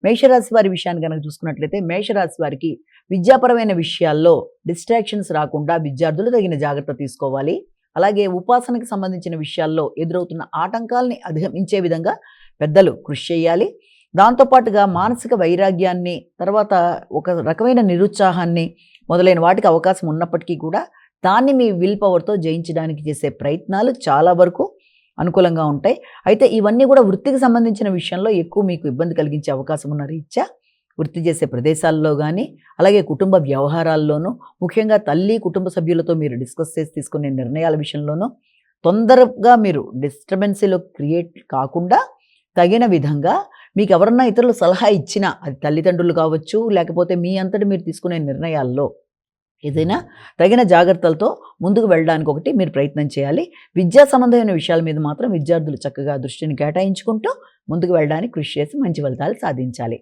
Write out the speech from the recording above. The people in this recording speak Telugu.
మేషరాశి వారి విషయాన్ని కనుక చూసుకున్నట్లయితే మేషరాశి వారికి విద్యాపరమైన విషయాల్లో డిస్ట్రాక్షన్స్ రాకుండా విద్యార్థులు తగిన జాగ్రత్త తీసుకోవాలి. అలాగే ఉపాసనకి సంబంధించిన విషయాల్లో ఎదురవుతున్న ఆటంకాల్ని అధిగమించే విధంగా పెద్దలు కృషి చేయాలి. దాంతోపాటుగా మానసిక వైరాగ్యాన్ని, తర్వాత ఒక రకమైన నిరుత్సాహాన్ని మొదలైన వాటికి అవకాశం ఉన్నప్పటికీ కూడా దాన్ని మీ విల్ పవర్తో జయించడానికి చేసే ప్రయత్నాలు చాలా వరకు అనుకూలంగా ఉంటాయి. అయితే ఇవన్నీ కూడా వృత్తికి సంబంధించిన విషయంలో ఎక్కువ మీకు ఇబ్బంది కలిగించే అవకాశం ఉన్న రీత్యా వృత్తి చేసే ప్రదేశాల్లో కానీ, అలాగే కుటుంబ వ్యవహారాల్లోనూ, ముఖ్యంగా తల్లి కుటుంబ సభ్యులతో మీరు డిస్కస్ చేసి తీసుకునే నిర్ణయాల విషయంలోనూ తొందరగా మీరు డిస్టర్బెన్సీలో క్రియేట్ కాకుండా తగిన విధంగా మీకు ఎవరన్నా ఇతరులు సలహా ఇచ్చినా, అది తల్లిదండ్రులు కావచ్చు, లేకపోతే మీ అంతటి మీరు తీసుకునే నిర్ణయాల్లో ఏదైనా తగిన జాగ్రత్తలతో ముందుకు వెళ్ళడానికి ఒకటి మీరు ప్రయత్నం చేయాలి. విద్యా సంబంధమైన విషయాల మీద మాత్రం విద్యార్థులు చక్కగా దృష్టిని కేటాయించుకుంటూ ముందుకు వెళ్ళడానికి కృషి చేసి మంచి ఫలితాలు సాధించాలి.